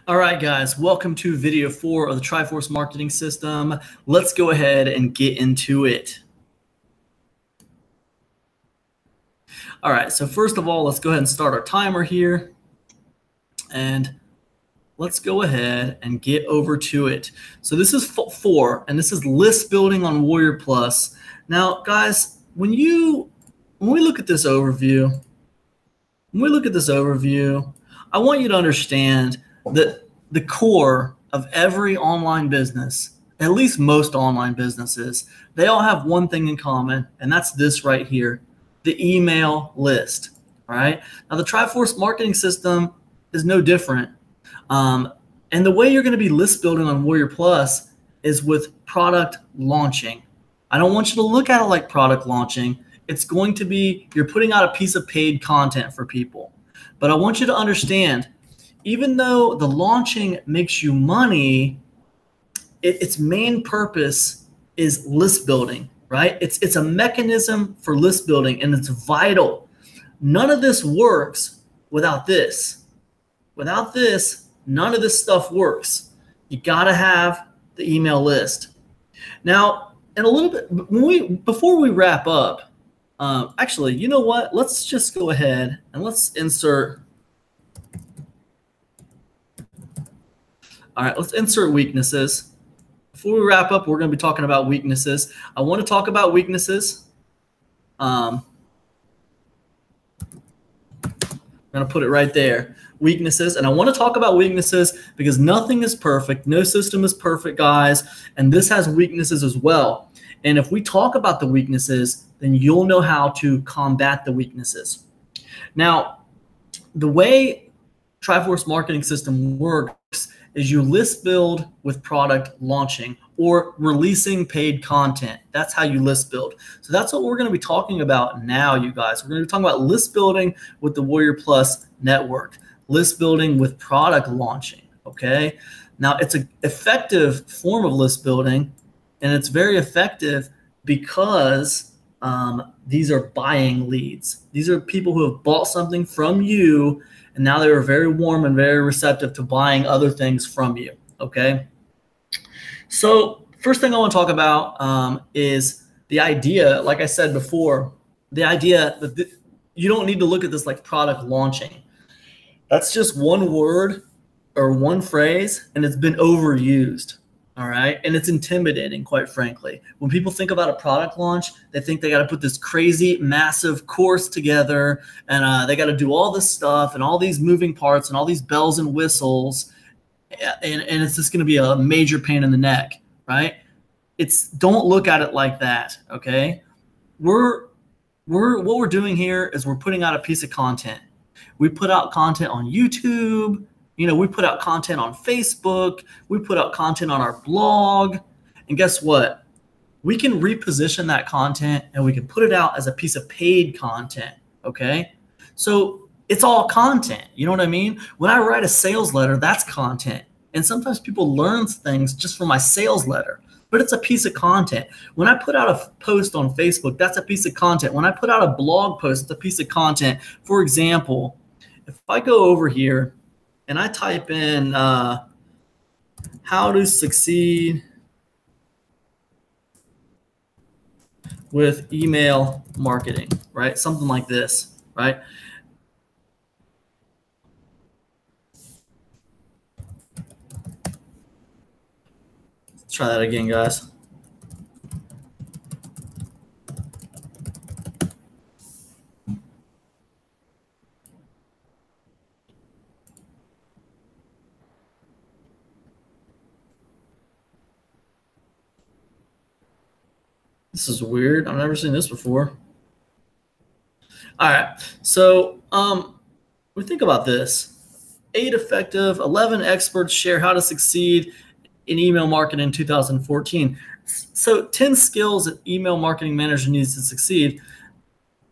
All right, guys, welcome to video 4 of the Triforce Marketing System. Let's go ahead and get into it. All right, so first of all, let's go ahead and start our timer here. And let's go ahead and get over to it. So this is 4, and this is list building on Warrior Plus. Now, guys, when we look at this overview, I want you to understand that the core of every online business, at least most online businesses, they all have one thing in common, and that's this right here, the email list. All right. Now, the Triforce Marketing System is no different. And the way you're going to be list building on Warrior Plus is with product launching. I don't want you to look at it like product launching. It's going to be you're putting out a piece of paid content for people. But I want you to understand, even though the launching makes you money, its main purpose is list building, right? It's a mechanism for list building, and it's vital. None of this works without this. Without this, none of this stuff works. You got to have the email list. Now, in a little bit, before we wrap up, actually, you know what? Let's just go ahead and let's insert. All right, let's insert weaknesses. Before we wrap up, we're going to be talking about weaknesses. I want to talk about weaknesses. I'm going to put it right there. Weaknesses. And I want to talk about weaknesses because nothing is perfect. No system is perfect, guys. And this has weaknesses as well. And if we talk about the weaknesses, then you'll know how to combat the weaknesses. Now, the way Triforce Marketing System works is you list build with product launching or releasing paid content. That's how you list build. So that's what we're going to be talking about now, you guys. We're going to be talking about list building with the Warrior Plus network, list building with product launching, okay? Now, it's an effective form of list building, and it's very effective because these are buying leads. These are people who have bought something from you, and now they are very warm and very receptive to buying other things from you, okay? So first thing I want to talk about is the idea, like I said before, the idea that you don't need to look at this like product launching. That's just one word or one phrase, and it's been overused. All right. And it's intimidating, quite frankly. When people think about a product launch, they think they got to put this crazy, massive course together, and they got to do all this stuff and all these moving parts and all these bells and whistles. And it's just going to be a major pain in the neck. Right. Don't look at it like that. OK, what we're doing here is we're putting out a piece of content. We put out content on YouTube. You know, we put out content on Facebook, we put out content on our blog, and guess what? We can reposition that content and we can put it out as a piece of paid content, okay? So it's all content, you know what I mean? When I write a sales letter, that's content. And sometimes people learn things just from my sales letter, but it's a piece of content. When I put out a post on Facebook, that's a piece of content. When I put out a blog post, it's a piece of content. For example, if I go over here, and I type in how to succeed with email marketing, right? Something like this, right? Let's try that again, guys. This is weird. I've never seen this before. All right. So we think about this. 8 effective, 11 experts share how to succeed in email marketing in 2014. So 10 skills that email marketing manager needs to succeed.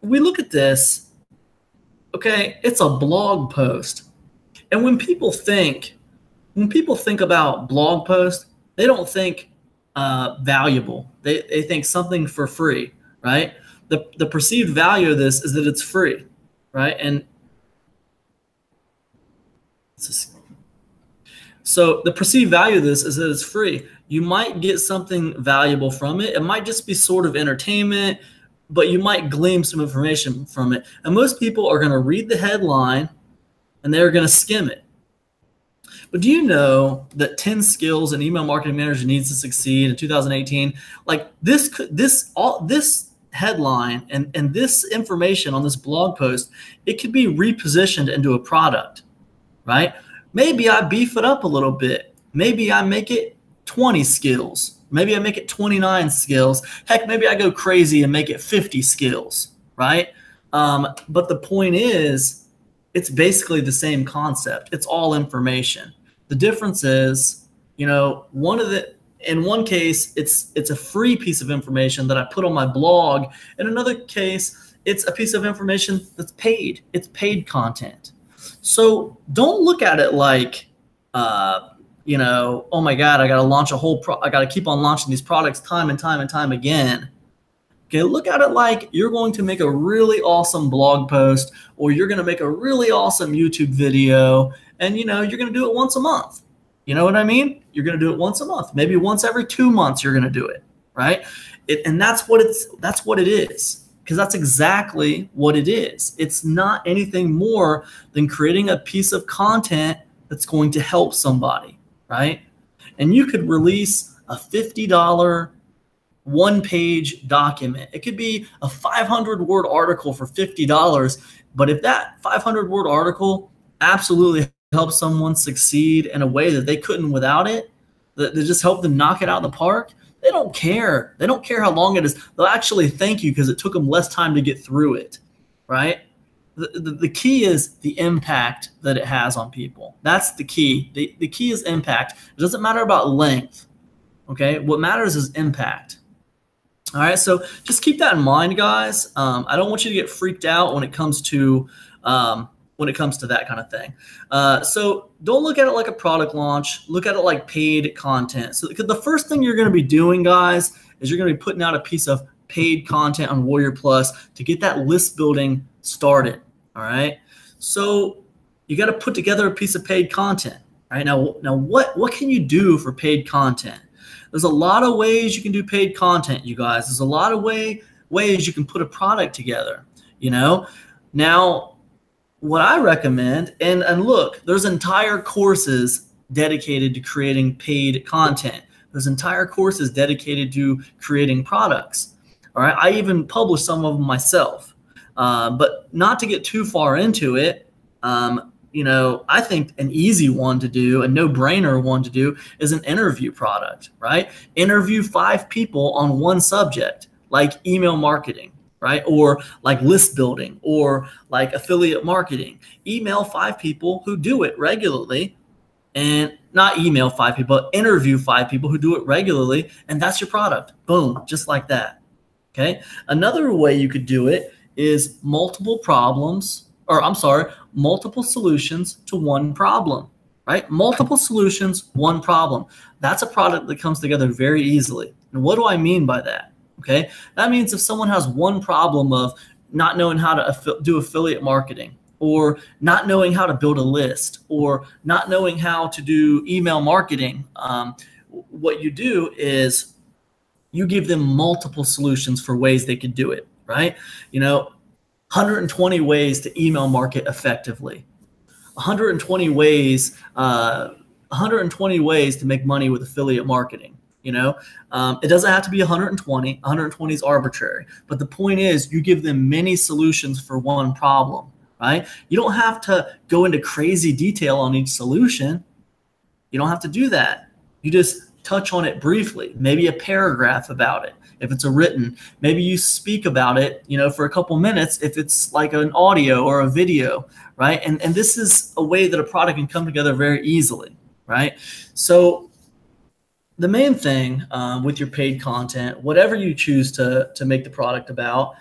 We look at this, okay, it's a blog post. And when people think about blog posts, they don't think valuable. They think something for free, right? The perceived value of this is that it's free, right? And So the perceived value of this is that it's free. You might get something valuable from it. It might just be sort of entertainment, but you might glean some information from it. And most people are going to read the headline and they're going to skim it. But do you know that 10 skills an email marketing manager needs to succeed in 2018? Like this headline and this information on this blog post, it could be repositioned into a product, right? Maybe I beef it up a little bit. Maybe I make it 20 skills. Maybe I make it 29 skills. Heck, maybe I go crazy and make it 50 skills, right? But the point is, it's basically the same concept. It's all information. The difference is, you know, in one case, it's a free piece of information that I put on my blog. In another case, it's a piece of information that's paid. It's paid content. So don't look at it like, you know, oh my God, I got to launch I got to keep on launching these products time and time and time again. Okay, look at it like you're going to make a really awesome blog post, or you're going to make a really awesome YouTube video, and, you know, you're going to do it once a month. You know what I mean? You're going to do it once a month, maybe once every 2 months you're going to do it, right? And that's what it is. Because that's exactly what it is. It's not anything more than creating a piece of content that's going to help somebody, right? And you could release a $50 one-page document. It could be a 500-word article for $50. But if that 500-word article absolutely helps someone succeed in a way that they couldn't without it, that just help them knock it out of the park, they don't care. They don't care how long it is. They'll actually thank you because it took them less time to get through it, right? The key is the impact that it has on people. That's the key. The key is impact. It doesn't matter about length, okay? What matters is impact. All right, so just keep that in mind, guys. I don't want you to get freaked out when it comes to that kind of thing. So don't look at it like a product launch. Look at it like paid content. So because the first thing you're going to be doing, guys, is you're going to be putting out a piece of paid content on Warrior Plus to get that list building started. All right. So you got to put together a piece of paid content. All right. Now what can you do for paid content? There's a lot of ways you can do paid content, you guys. There's a lot of ways you can put a product together, you know. Now, what I recommend, and look, there's entire courses dedicated to creating paid content. There's entire courses dedicated to creating products. All right, I even publish some of them myself. But not to get too far into it, you know, I think an easy one to do, a no-brainer one to do, is an interview product, right? Interview 5 people on one subject, like email marketing, right? Or like list building, or like affiliate marketing. Email 5 people who do it regularly, and not email 5 people, interview 5 people who do it regularly, and that's your product. Boom, just like that. Okay. Another way you could do it is multiple solutions to one problem, right? Multiple solutions, one problem. That's a product that comes together very easily. And what do I mean by that? Okay. That means if someone has one problem of not knowing how to do affiliate marketing, or not knowing how to build a list, or not knowing how to do email marketing, what you do is you give them multiple solutions for ways they could do it, right? You know, 120 ways to email market effectively, 120 ways to make money with affiliate marketing. You know, it doesn't have to be 120. 120 is arbitrary. But the point is, you give them many solutions for one problem, right? You don't have to go into crazy detail on each solution. You don't have to do that. You just touch on it briefly, maybe a paragraph about it. If it's a written, maybe you speak about it, you know, for a couple minutes if it's like an audio or a video, right? And this is a way that a product can come together very easily, right? So the main thing with your paid content, whatever you choose to make the product about,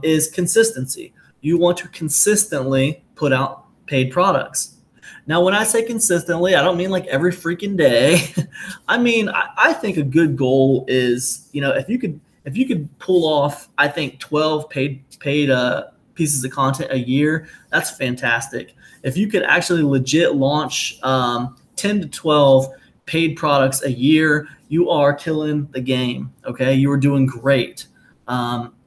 is consistency. You want to consistently put out paid products. Now, when I say consistently, I don't mean like every freaking day. I mean, I think a good goal is, you know, if you could pull off, I think 12 paid pieces of content a year, that's fantastic. If you could actually legit launch 10 to 12 paid products a year, you are killing the game. Okay, you are doing great.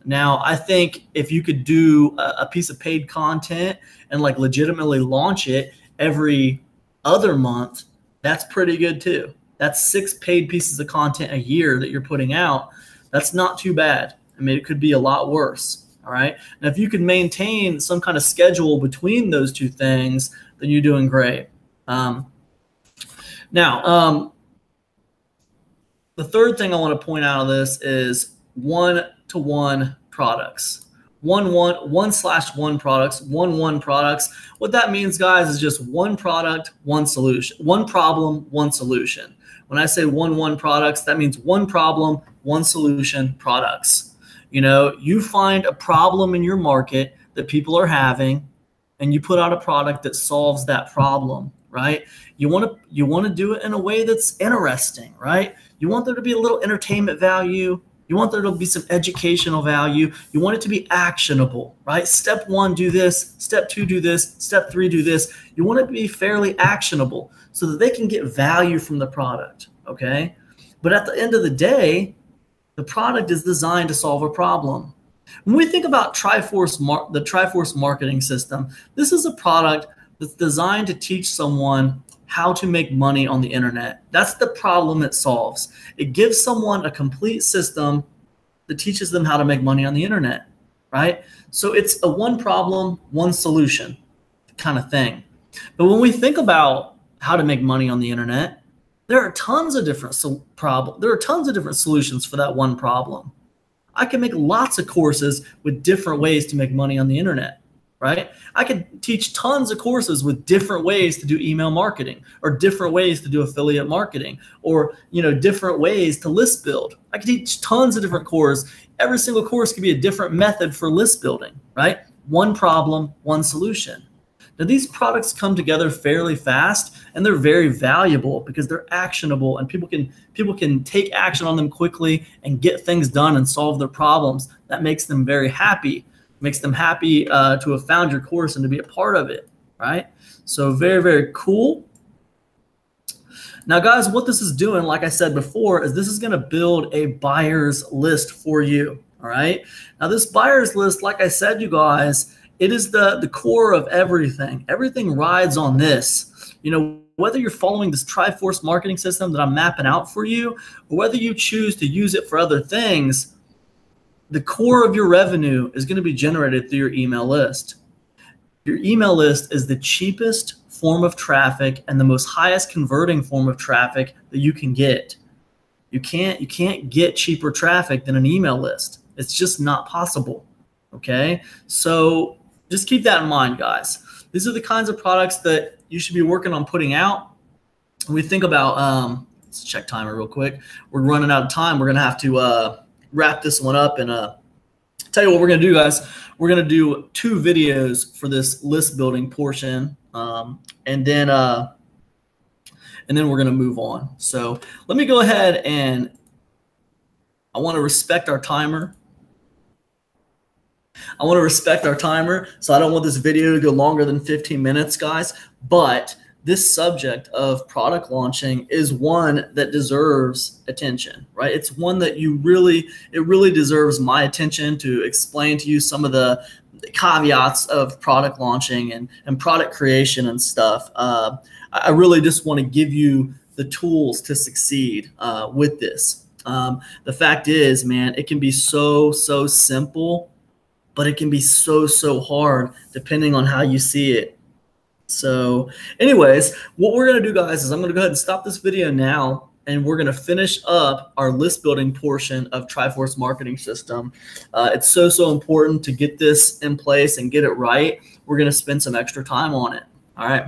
Now, I think if you could do a piece of paid content and like legitimately launch it every other month, that's pretty good too. That's 6 paid pieces of content a year that you're putting out. That's not too bad. I mean, it could be a lot worse. All right. Now, if you can maintain some kind of schedule between those two things, then you're doing great. Now, the third thing I want to point out of this is one-to-one products. One/one products, one products. What that means, guys, is just one product, one solution, one problem, one solution. When I say one products, that means one problem, one solution products. You know, you find a problem in your market that people are having, and you put out a product that solves that problem, right? You want to do it in a way that's interesting, right? You want there to be a little entertainment value. You want there to be some educational value. You want it to be actionable, right? Step 1, do this. Step 2, do this. Step 3, do this. You want it to be fairly actionable so that they can get value from the product, okay? But at the end of the day, the product is designed to solve a problem. When we think about the Triforce marketing system, this is a product that's designed to teach someone how to make money on the internet. That's the problem it solves. It gives someone a complete system that teaches them how to make money on the internet, right? So it's a one problem, one solution kind of thing. But when we think about how to make money on the internet, there are tons of different solutions for that one problem. I can make lots of courses with different ways to make money on the internet, right? I could teach tons of courses with different ways to do email marketing, or different ways to do affiliate marketing, or different ways to list build. I could teach tons of different courses. Every single course could be a different method for list building, right? One problem, one solution. Now, these products come together fairly fast, and they're very valuable because they're actionable, and people can take action on them quickly and get things done and solve their problems. That makes them very happy. Makes them happy to have found your course and to be a part of it, right? So very, very cool. Now, guys, what this is doing, like I said before, is this is going to build a buyer's list for you, all right? Now, this buyer's list, like I said, you guys, it is the core of everything. Everything rides on this. Whether you're following this Triforce marketing system that I'm mapping out for you, or whether you choose to use it for other things, the core of your revenue is going to be generated through your email list. Your email list is the cheapest form of traffic and the most highest converting form of traffic that you can get. You can't get cheaper traffic than an email list. It's just not possible. Okay? So just keep that in mind, guys. These are the kinds of products that you should be working on putting out. When we think about, let's check timer real quick. We're running out of time. We're going to have to wrap this one up, and tell you what we're going to do, guys. We're going to do 2 videos for this list building portion, and then we're going to move on. So let me go ahead, and I want to respect our timer. So I don't want this video to go longer than 15 minutes, guys. But this subject of product launching is one that deserves attention, right? It's one that it really deserves my attention to explain to you some of the caveats of product launching and product creation and stuff. I really just want to give you the tools to succeed with this. The fact is, man, it can be so simple, but it can be so hard depending on how you see it. So anyways, what we're going to do, guys, is I'm going to go ahead and stop this video now, and we're going to finish up our list building portion of Triforce marketing system. It's so important to get this in place and get it right. We're going to spend some extra time on it. All right.